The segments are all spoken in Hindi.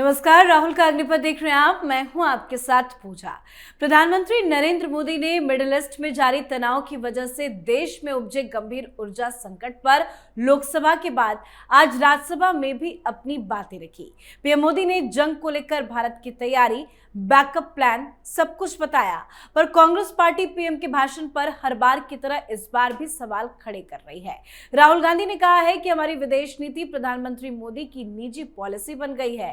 नमस्कार, राहुल का अग्निपथ देख रहे हैं आप। मैं हूं आपके साथ पूजा। प्रधानमंत्री नरेंद्र मोदी ने मिडिल ईस्ट में जारी तनाव की वजह से देश में उपजे गंभीर ऊर्जा संकट पर लोकसभा के बाद आज राज्यसभा में भी अपनी बातें रखी। पीएम मोदी ने जंग को लेकर भारत की तैयारी, बैकअप प्लान सब कुछ बताया, पर कांग्रेस पार्टी पीएम के भाषण पर हर बार की तरह इस बार भी सवाल खड़े कर रही है। राहुल गांधी ने कहा है कि हमारी विदेश नीति प्रधानमंत्री मोदी की निजी पॉलिसी बन गई है।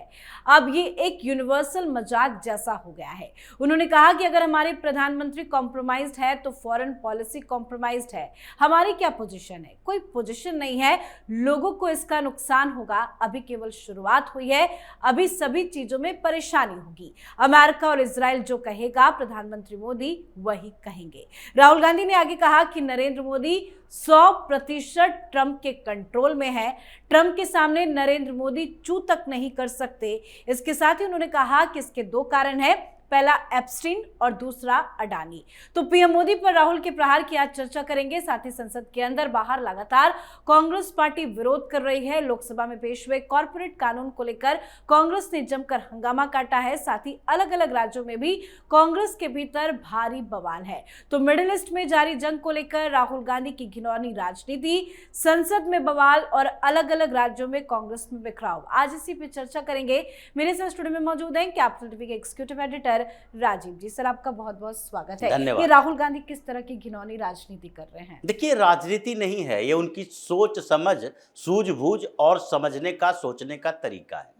अब ये एक यूनिवर्सल मजाक जैसा हो गया है। उन्होंने कहा कि अगर हमारे प्रधानमंत्री कॉम्प्रोमाइज्ड है तो फॉरेन पॉलिसी कॉम्प्रोमाइज्ड है। हमारी क्या पोजीशन है? कोई पोजीशन नहीं है। लोगों को इसका नुकसान होगा। अभी केवल शुरुआत हुई है, अभी सभी चीजों में परेशानी होगी। अमेरिका और इजराइल जो कहेगा प्रधानमंत्री मोदी वही कहेंगे। राहुल गांधी ने आगे कहा कि नरेंद्र मोदी 100% ट्रंप के कंट्रोल में है। ट्रंप के सामने नरेंद्र मोदी चू तक नहीं कर सकते। इसके साथ ही उन्होंने कहा कि इसके दो कारण हैं, पहला एप्स्टीन और दूसरा अडानी। तो पीएम मोदी पर राहुल के प्रहार की आज चर्चा करेंगे। साथ ही संसद के अंदर बाहर लगातार कांग्रेस पार्टी विरोध कर रही है। लोकसभा में पेश हुए कॉर्पोरेट कानून को लेकर कांग्रेस ने जमकर हंगामा काटा है। साथ ही अलग अलग राज्यों में भी कांग्रेस के भीतर भारी बवाल है। तो मिडिल ईस्ट में जारी जंग को लेकर राहुल गांधी की घिनौनी राजनीति, संसद में बवाल और अलग अलग राज्यों में कांग्रेस में बिखराव, आज इसी पे चर्चा करेंगे। मेरे साथ स्टूडियो में मौजूद हैं कैपिटल टीवी के एग्जीक्यूटिव एडिटर राजीव जी। सर, आपका बहुत बहुत स्वागत है। ये राहुल गांधी किस तरह की घिनौनी राजनीति कर रहे हैं? देखिए, राजनीति नहीं है ये, उनकी सोच समझ, सूझबूझ और समझने का, सोचने का तरीका है।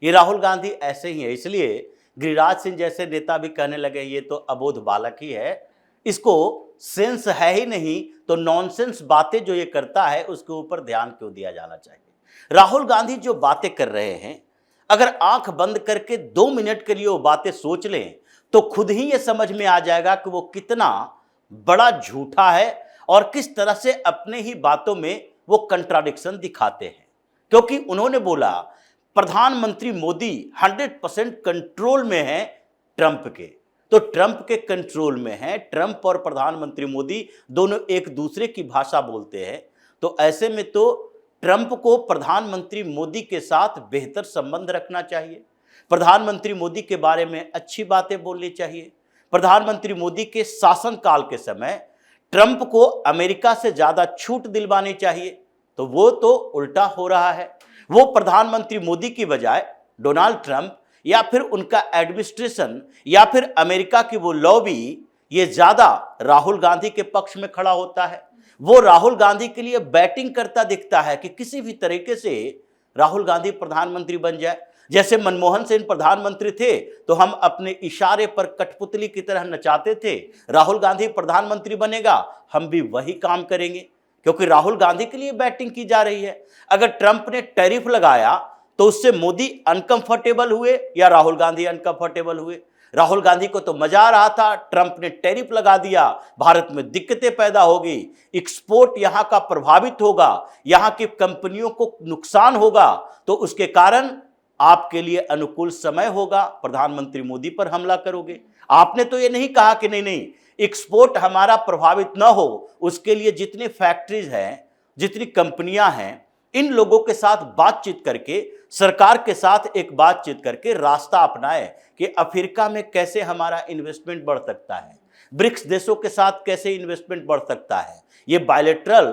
ये राहुल गांधी ऐसे ही है। इसलिए गिरिराज सिंह जैसे नेता भी कहने लगे ये तो अबोध बालक ही है, इसको सेंस है ही नहीं, तो नॉनसेंस बातें जो ये करता है उसके ऊपर ध्यान क्यों दिया जाना चाहिए। राहुल गांधी जो बातें कर रहे हैं, अगर आंख बंद करके 2 मिनट के लिए वो बातें सोच लें तो खुद ही ये समझ में आ जाएगा कि वो कितना बड़ा झूठा है और किस तरह से अपने ही बातों में वो कंट्राडिक्शन दिखाते हैं। क्योंकि उन्होंने बोला प्रधानमंत्री मोदी 100% कंट्रोल में है ट्रंप के, तो ट्रंप के कंट्रोल में है। ट्रंप और प्रधानमंत्री मोदी दोनों एक दूसरे की भाषा बोलते हैं, तो ऐसे में तो ट्रंप को प्रधानमंत्री मोदी के साथ बेहतर संबंध रखना चाहिए, प्रधानमंत्री मोदी के बारे में अच्छी बातें बोलनी चाहिए। प्रधानमंत्री मोदी के शासनकाल के समय ट्रंप को अमेरिका से ज़्यादा छूट दिलवानी चाहिए, तो वो तो उल्टा हो रहा है। वो प्रधानमंत्री मोदी की बजाय डोनाल्ड ट्रंप या फिर उनका एडमिनिस्ट्रेशन या फिर अमेरिका की वो लॉबी, ये ज़्यादा राहुल गांधी के पक्ष में खड़ा होता है। वो राहुल गांधी के लिए बैटिंग करता दिखता है कि किसी भी तरीके से राहुल गांधी प्रधानमंत्री बन जाए। जैसे मनमोहन सिंह प्रधानमंत्री थे तो हम अपने इशारे पर कठपुतली की तरह नचाते थे, राहुल गांधी प्रधानमंत्री बनेगा हम भी वही काम करेंगे, क्योंकि राहुल गांधी के लिए बैटिंग की जा रही है। अगर ट्रंप ने टैरिफ लगाया तो उससे मोदी अनकंफर्टेबल हुए या राहुल गांधी अनकंफर्टेबल हुए? राहुल गांधी को तो मजा आ रहा था, ट्रंप ने टैरिफ लगा दिया, भारत में दिक्कतें पैदा होगी, एक्सपोर्ट यहां का प्रभावित होगा, यहां की कंपनियों को नुकसान होगा, तो उसके कारण आपके लिए अनुकूल समय होगा, प्रधानमंत्री मोदी पर हमला करोगे। आपने तो ये नहीं कहा कि नहीं नहीं एक्सपोर्ट हमारा प्रभावित ना हो, उसके लिए जितनी फैक्ट्रीज हैं, जितनी कंपनियां हैं, इन लोगों के साथ बातचीत करके, सरकार के साथ एक बातचीत करके रास्ता अपनाए कि अफ्रीका में कैसे हमारा इन्वेस्टमेंट बढ़ सकता है, ब्रिक्स देशों के साथ कैसे इन्वेस्टमेंट बढ़ सकता है। ये बायलैटरल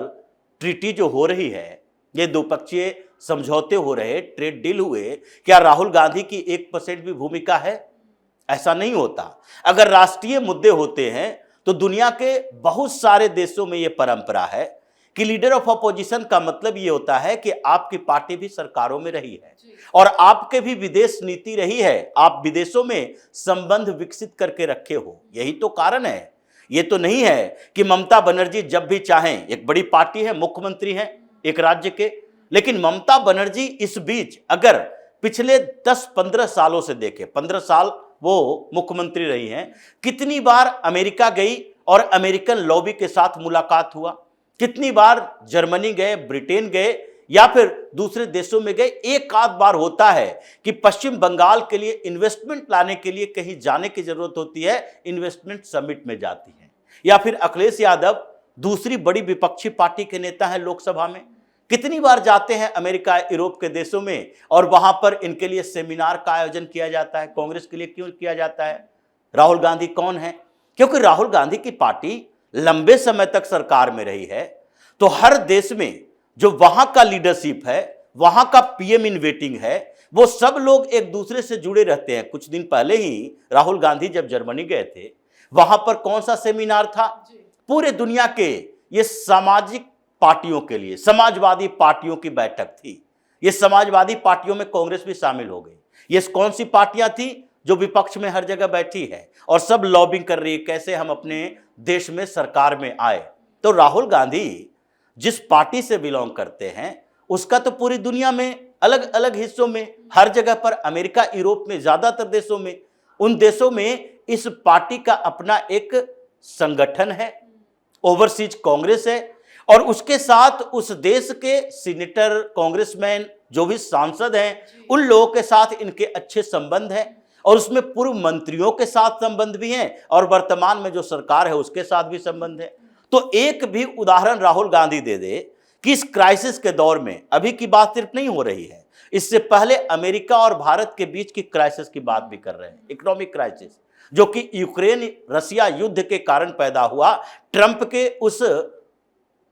ट्रीटी जो हो रही है, ये द्विपक्षीय समझौते हो रहे, ट्रेड डील हुए, क्या राहुल गांधी की 1% भी भूमिका है? ऐसा नहीं होता। अगर राष्ट्रीय मुद्दे होते हैं तो दुनिया के बहुत सारे देशों में ये परंपरा है कि लीडर ऑफ अपोजिशन का मतलब ये होता है कि आपकी पार्टी भी सरकारों में रही है और आपके भी विदेश नीति रही है, आप विदेशों में संबंध विकसित करके रखे हो, यही तो कारण है। ये तो नहीं है कि ममता बनर्जी जब भी चाहें, एक बड़ी पार्टी है, मुख्यमंत्री हैं एक राज्य के, लेकिन ममता बनर्जी इस बीच अगर पिछले 10-15 सालों से देखें, 15 साल वो मुख्यमंत्री रही हैं, कितनी बार अमेरिका गई और अमेरिकन लॉबी के साथ मुलाकात हुआ, कितनी बार जर्मनी गए, ब्रिटेन गए या फिर दूसरे देशों में गए। एक आध बार होता है कि पश्चिम बंगाल के लिए इन्वेस्टमेंट लाने के लिए कहीं जाने की जरूरत होती है, इन्वेस्टमेंट समिट में जाती है। या फिर अखिलेश यादव दूसरी बड़ी विपक्षी पार्टी के नेता हैं लोकसभा में, कितनी बार जाते हैं अमेरिका, यूरोप के देशों में, और वहां पर इनके लिए सेमिनार का आयोजन किया जाता है। कांग्रेस के लिए क्यों किया जाता है? राहुल गांधी कौन है? क्योंकि राहुल गांधी की पार्टी लंबे समय तक सरकार में रही है, तो हर देश में जो वहां का लीडरशिप है, वहां का पीएम इन वेटिंग है, वो सब लोग एक दूसरे से जुड़े रहते हैं। कुछ दिन पहले ही राहुल गांधी जब जर्मनी गए थे, वहां पर कौन सा सेमिनार था? पूरे दुनिया के ये सामाजिक पार्टियों के लिए, समाजवादी पार्टियों की बैठक थी। ये समाजवादी पार्टियों में कांग्रेस भी शामिल हो गई। ये कौन सी पार्टियां थी जो विपक्ष में हर जगह बैठी है और सब लॉबिंग कर रही है कैसे हम अपने देश में सरकार में आए। तो राहुल गांधी जिस पार्टी से बिलोंग करते हैं, उसका तो पूरी दुनिया में अलग अलग हिस्सों में, हर जगह पर, अमेरिका, यूरोप में, ज्यादातर देशों में, उन देशों में इस पार्टी का अपना एक संगठन है, ओवरसीज कांग्रेस है, और उसके साथ उस देश के सीनेटर, कांग्रेसमैन, जो भी सांसद हैं, उन लोगों के साथ इनके अच्छे संबंध हैं, और उसमें पूर्व मंत्रियों के साथ संबंध भी हैं, और वर्तमान में जो सरकार है उसके साथ भी संबंध है। तो एक भी उदाहरण राहुल गांधी दे दे कि इस क्राइसिस के दौर में, अभी की बात सिर्फ नहीं हो रही है, इससे पहले अमेरिका और भारत के बीच की क्राइसिस की बात भी कर रहे हैं, इकोनॉमिक क्राइसिस, जो कि यूक्रेन रसिया युद्ध के कारण पैदा हुआ, ट्रंप के उस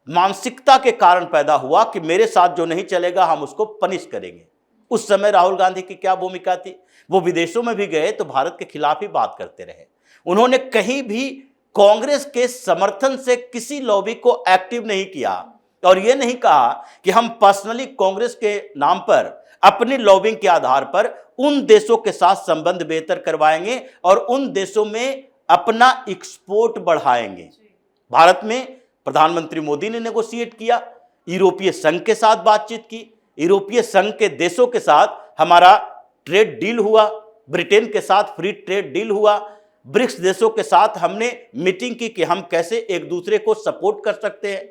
मानसिकता के कारण पैदा हुआ कि मेरे साथ जो नहीं चलेगा हम उसको पनिश करेंगे। उस समय राहुल गांधी की क्या भूमिका थी? वो विदेशों में भी गए तो भारत के खिलाफ ही बात करते रहे। उन्होंने कहीं भी कांग्रेस के समर्थन से किसी लॉबी को एक्टिव नहीं किया, और यह नहीं कहा कि हम पर्सनली कांग्रेस के नाम पर अपनी लॉबिंग के आधार पर उन देशों के साथ संबंध बेहतर करवाएंगे और उन देशों में अपना एक्सपोर्ट बढ़ाएंगे। भारत में प्रधानमंत्री मोदी ने नेगोशिएट किया, यूरोपीय संघ के साथ बातचीत की, यूरोपीय संघ के देशों के साथ हमारा ट्रेड डील हुआ, ब्रिटेन के साथ फ्री ट्रेड डील हुआ, ब्रिक्स देशों के साथ हमने मीटिंग की कि हम कैसे एक दूसरे को सपोर्ट कर सकते हैं।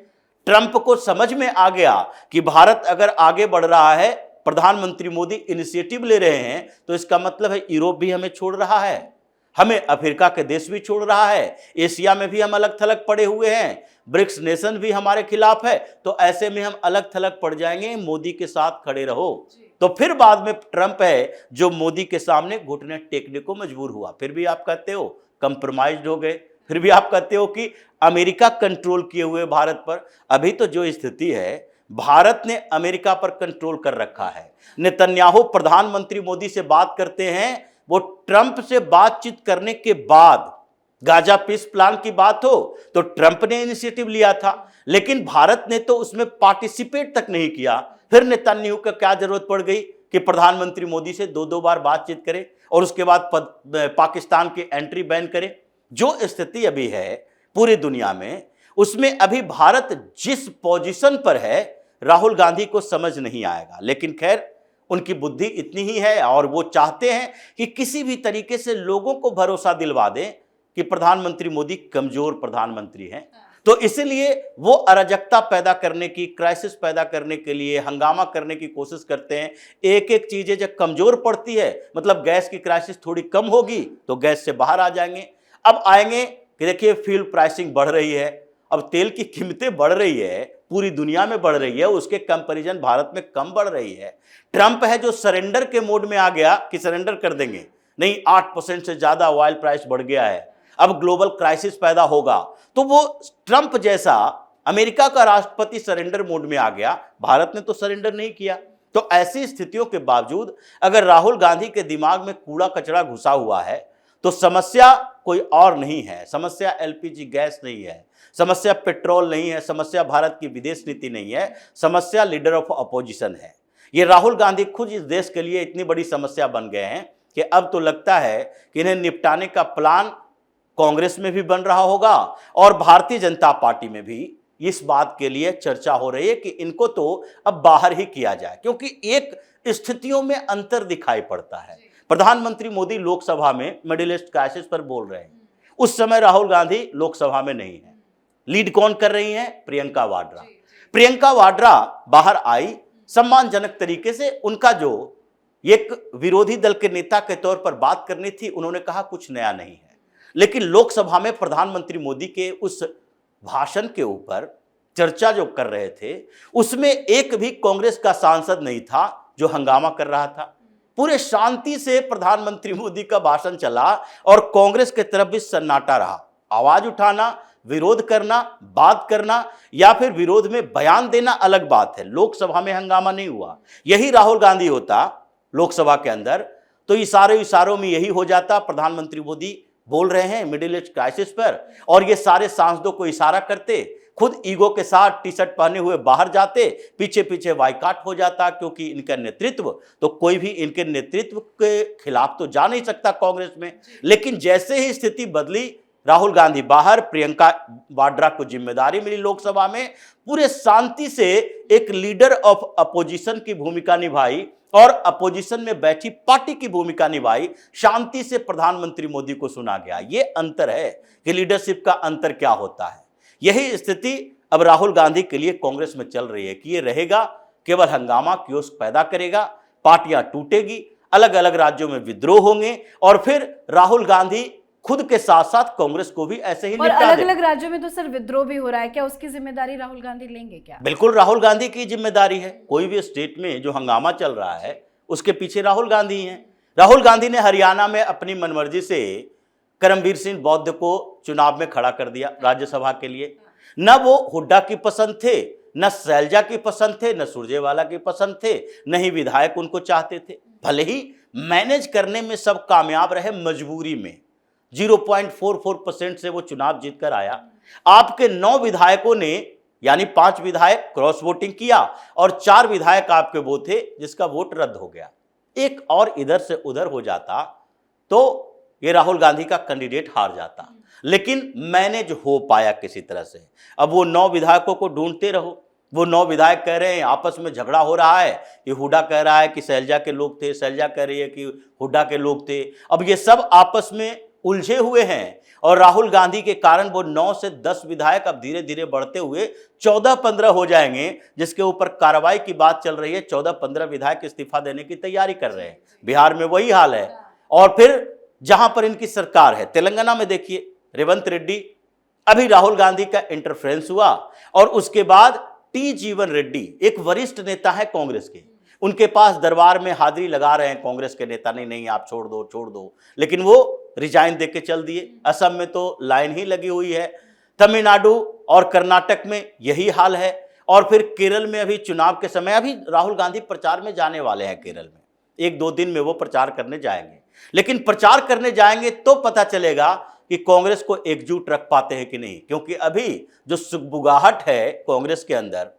ट्रंप को समझ में आ गया कि भारत अगर आगे बढ़ रहा है, प्रधानमंत्री मोदी इनिशिएटिव ले रहे हैं, तो इसका मतलब है यूरोप भी हमें छोड़ रहा है, हमें अफ्रीका के देश भी छोड़ रहा है, एशिया में भी हम अलग थलग पड़े हुए हैं, ब्रिक्स नेशन भी हमारे खिलाफ है, तो ऐसे में हम अलग थलग पड़ जाएंगे, मोदी के साथ खड़े रहो। तो फिर बाद में ट्रंप है जो मोदी के सामने घुटने टेकने को मजबूर हुआ। फिर भी आप कहते हो कंप्रोमाइज्ड हो गए, फिर भी आप कहते हो कि अमेरिका कंट्रोल किए हुए भारत पर। अभी तो जो स्थिति है, भारत ने अमेरिका पर कंट्रोल कर रखा है। नेतन्याहू प्रधानमंत्री मोदी से बात करते हैं, वो ट्रंप से बातचीत करने के बाद गाजा पीस प्लान की बात हो तो ट्रंप ने इनिशिएटिव लिया था, लेकिन भारत ने तो उसमें पार्टिसिपेट तक नहीं किया। फिर नेतन्याहू का क्या जरूरत पड़ गई कि प्रधानमंत्री मोदी से दो बार बातचीत करे और उसके बाद पाकिस्तान की एंट्री बैन करे। जो स्थिति अभी है पूरी दुनिया में, उसमें अभी भारत जिस पोजीशन पर है, राहुल गांधी को समझ नहीं आएगा। लेकिन खैर, उनकी बुद्धि इतनी ही है और वो चाहते हैं कि किसी भी तरीके से लोगों को भरोसा दिलवा दें कि प्रधानमंत्री मोदी कमजोर प्रधानमंत्री हैं। तो इसलिए वो अराजकता पैदा करने की, क्राइसिस पैदा करने के लिए हंगामा करने की कोशिश करते हैं। एक एक चीजें जब कमजोर पड़ती है, मतलब गैस की क्राइसिस थोड़ी कम होगी तो गैस से बाहर आ जाएंगे। अब आएंगे कि देखिए फ्यूल प्राइसिंग बढ़ रही है, अब तेल की कीमतें बढ़ रही है, पूरी दुनिया में बढ़ रही है, उसके कंपैरिजन भारत में कम बढ़ रही है। ट्रंप है जो सरेंडर के मोड में आ गया कि सरेंडर कर देंगे, नहीं 8% से ज्यादा ऑयल प्राइस बढ़ गया है, अब ग्लोबल क्राइसिस पैदा होगा। तो वो ट्रंप जैसा अमेरिका का राष्ट्रपति सरेंडर मोड में आ गया, भारत ने तो सरेंडर नहीं किया। तो ऐसी स्थितियों के बावजूद अगर राहुल गांधी के दिमाग में कूड़ा कचरा घुसा हुआ है, तो समस्या कोई और नहीं है, समस्या एलपीजी गैस नहीं है, समस्या पेट्रोल नहीं है, समस्या भारत की विदेश नीति नहीं है, समस्या लीडर ऑफ अपोजिशन है। ये राहुल गांधी खुद इस देश के लिए इतनी बड़ी समस्या बन गए हैं कि अब तो लगता है कि इन्हें निपटाने का प्लान कांग्रेस में भी बन रहा होगा और भारतीय जनता पार्टी में भी इस बात के लिए चर्चा हो रही है कि इनको तो अब बाहर ही किया जाए, क्योंकि एक स्थितियों में अंतर दिखाई पड़ता है। प्रधानमंत्री मोदी लोकसभा में मिडिल ईस्ट क्राइसिस पर बोल रहे हैं, उस समय राहुल गांधी लोकसभा में नहीं है। लीड कौन कर रही हैं? प्रियंका वाड्रा। प्रियंका वाड्रा बाहर आई, सम्मानजनक तरीके से उनका जो एक विरोधी दल के नेता के तौर पर बात करनी थी, उन्होंने कहा कुछ नया नहीं है। लेकिन लोकसभा में प्रधानमंत्री मोदी के उस भाषण के ऊपर चर्चा जो कर रहे थे उसमें एक भी कांग्रेस का सांसद नहीं था जो हंगामा कर रहा था। पूरे शांति से प्रधानमंत्री मोदी का भाषण चला और कांग्रेस की तरफ भी सन्नाटा रहा। आवाज उठाना, विरोध करना, बात करना या फिर विरोध में बयान देना अलग बात है। लोकसभा में हंगामा नहीं हुआ। यही राहुल गांधी होता लोकसभा के अंदर तो इशारों में यही हो जाता। प्रधानमंत्री मोदी बोल रहे हैं मिडिल ईस्ट क्राइसिस पर और ये सारे सांसदों को इशारा करते, खुद ईगो के साथ टी शर्ट पहने हुए बाहर जाते, पीछे पीछे बाइकाट हो जाता, क्योंकि इनका नेतृत्व तो कोई भी इनके नेतृत्व के खिलाफ तो जा नहीं सकता कांग्रेस में। लेकिन जैसे ही स्थिति बदली, राहुल गांधी बाहर, प्रियंका वाड्रा को जिम्मेदारी मिली लोकसभा में, पूरे शांति से एक लीडर ऑफ अपोजिशन की भूमिका निभाई और अपोजिशन में बैठी पार्टी की भूमिका निभाई। शांति से प्रधानमंत्री मोदी को सुना गया। ये अंतर है कि लीडरशिप का अंतर क्या होता है। यही स्थिति अब राहुल गांधी के लिए कांग्रेस में चल रही है कि ये रहेगा केवल हंगामा, कियोस्क पैदा करेगा, पार्टियां टूटेगी, अलग अलग राज्यों में विद्रोह होंगे और फिर राहुल गांधी खुद के साथ साथ कांग्रेस को भी ऐसे ही और अलग अलग राज्यों में तो सर विद्रोह भी हो रहा है। क्या उसकी जिम्मेदारी राहुल गांधी लेंगे क्या? बिल्कुल राहुल गांधी की जिम्मेदारी है। कोई भी स्टेट में जो हंगामा चल रहा है उसके पीछे राहुल गांधी हैं। राहुल गांधी ने हरियाणा में अपनी मनमर्जी से करमबीर सिंह बौद्ध को चुनाव में खड़ा कर दिया राज्यसभा के लिए। न वो हुड्डा की पसंद थे, न शैलजा की पसंद थे, न सुरजेवाला की पसंद थे, न ही विधायक उनको चाहते थे। भले ही मैनेज करने में सब कामयाब रहे, मजबूरी में 0.44% से वो चुनाव जीतकर आया। आपके 9 विधायकों ने यानी 5 विधायक क्रॉस वोटिंग किया और 4 विधायक आपके वो थे जिसका वोट रद्द हो गया। एक और इधर से उधर हो जाता तो ये राहुल गांधी का कैंडिडेट हार जाता। लेकिन मैनेज हो पाया किसी तरह से। अब वो 9 विधायकों को ढूंढते रहो। वो 9 विधायक कह रहे हैं आपस में झगड़ा हो रहा है कि हुड्डा कह रहा है कि शैलजा के लोग थे, शैलजा कह रही है कि हुड्डा के लोग थे। अब ये सब आपस में उलझे हुए हैं और राहुल गांधी के कारण वो 9 से 10 विधायक अब धीरे धीरे बढ़ते हुए 14-15 हो जाएंगे, जिसके ऊपर कार्रवाई की बात चल रही है। 14-15 विधायक इस्तीफा देने की तैयारी कर रहे हैं। बिहार में वही हाल है। और फिर जहां पर इनकी सरकार है, तेलंगाना में देखिए रेवंत रेड्डी, अभी राहुल गांधी का इंटरफ्रेंस हुआ और उसके बाद टी जीवन रेड्डी एक वरिष्ठ नेता है कांग्रेस के, उनके पास दरबार में हाजिरी लगा रहे हैं कांग्रेस के नेता, नहीं आप छोड़ दो, लेकिन वो रिजाइन देके चल दिए। असम में तो लाइन ही लगी हुई है। तमिलनाडु और कर्नाटक में यही हाल है। और फिर केरल में अभी चुनाव के समय अभी राहुल गांधी प्रचार में जाने वाले हैं। केरल में 1-2 दिन में वो प्रचार करने जाएंगे। लेकिन प्रचार करने जाएंगे तो पता चलेगा कि कांग्रेस को एकजुट रख पाते हैं कि नहीं, क्योंकि अभी जो सुगबुगाहट है कांग्रेस के अंदर,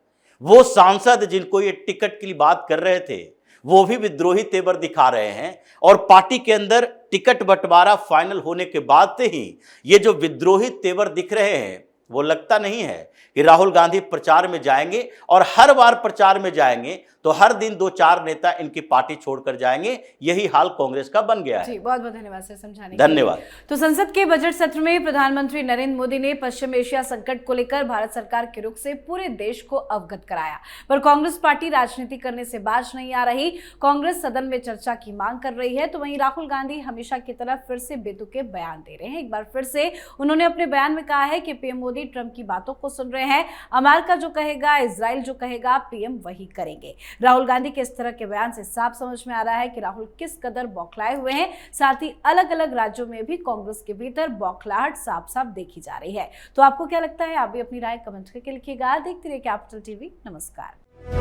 वो सांसद जिनको ये टिकट की बात कर रहे थे वो भी विद्रोही तेवर दिखा रहे हैं। और पार्टी के अंदर टिकट बंटवारा फाइनल होने के बाद से ही ये जो विद्रोही तेवर दिख रहे हैं, वो लगता नहीं है कि राहुल गांधी प्रचार में जाएंगे। और हर बार प्रचार में जाएंगे तो हर दिन 2-4 नेता इनकी पार्टी छोड़कर जाएंगे। यही हाल कांग्रेस का बन गया है। जी, बहुत बहुत धन्यवाद सर समझाने के लिए। धन्यवाद। तो संसद के बजट सत्र में प्रधानमंत्री नरेंद्र मोदी ने पश्चिम एशिया संकट को लेकर भारत सरकार के रुख से पूरे देश को अवगत कराया। पर कांग्रेस पार्टी राजनीति करने से बाज नहीं आ रही। कांग्रेस सदन में चर्चा की मांग कर रही है तो वहीं राहुल गांधी हमेशा की तरह फिर से बेतुके बयान दे रहे हैं। एक बार फिर से उन्होंने अपने बयान में कहा है कि पीएम मोदी ट्रंप की बातों को सुन रहे हैं। अमेरिका जो कहेगा, इजराइल जो कहेगा, पीएम वही करेंगे। राहुल गांधी के इस तरह के बयान से साफ समझ में आ रहा है कि राहुल किस कदर बौखलाए हुए हैं। साथ ही अलग अलग राज्यों में भी कांग्रेस के भीतर बौखलाहट साफ साफ देखी जा रही है। तो आपको क्या लगता है? आप भी अपनी राय कमेंट करके लिखिएगा। देखते रहिए कैपिटल टीवी। नमस्कार।